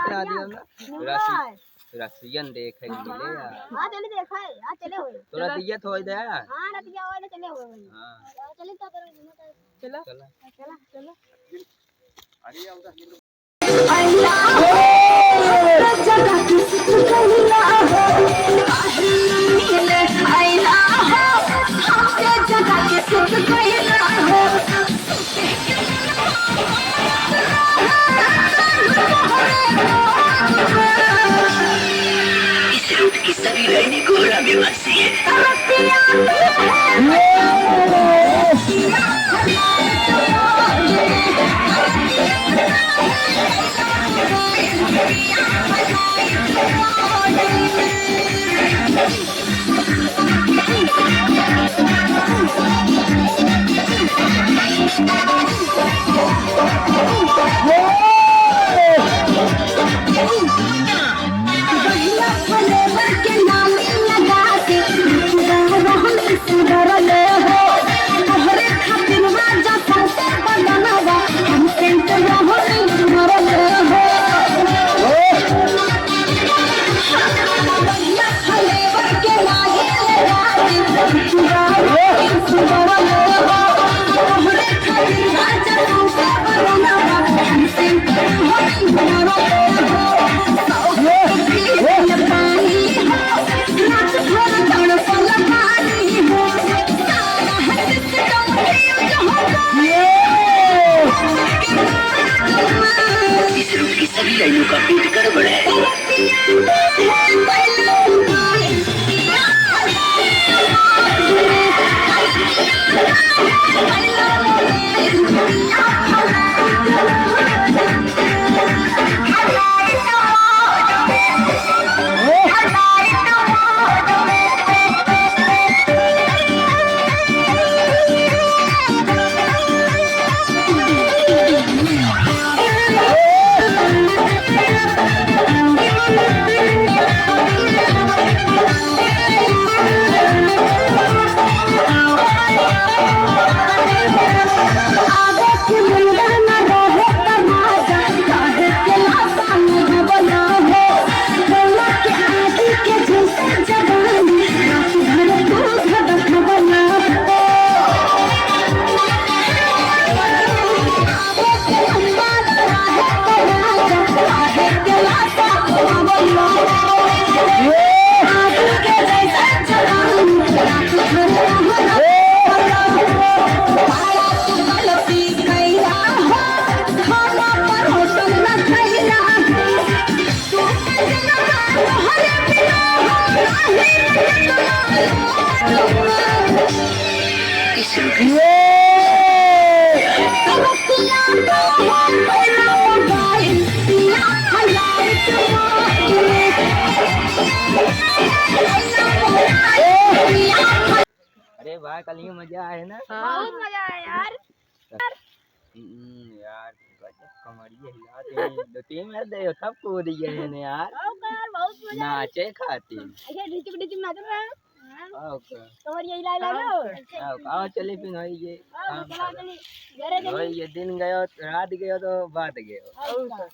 खिला दियो ना रसियन देखे मिले यार। हां चले देखा है हां चले हुए तो रतियत होई दे हां रतिया वाले चले हुए हां चले तो चलो चला चला चलो अरे आउदा जगह किसी कहिला हो काहे मिले आइला हो हमके जगह किसी कहिला हो इस रूट की सभी लाइनें कोहरा में फंसी है। इस रूट की सभी लाइनों का पेट गड़बड़ है। अरे भाई कल ये मजा आया ना बहुत मजा आया यार यार गजब कमरिया हिलाते हैं दो तीन में दे सब कूद गए हैं यार बहुत मजा नाचे खाती ऐसे डिचिक डिचिक नाच रहा है ओके और ये हिला लो आओ चले फिर होई ये चला चली घरे होई ये दिन गयो रात गयो तो बात गयो चली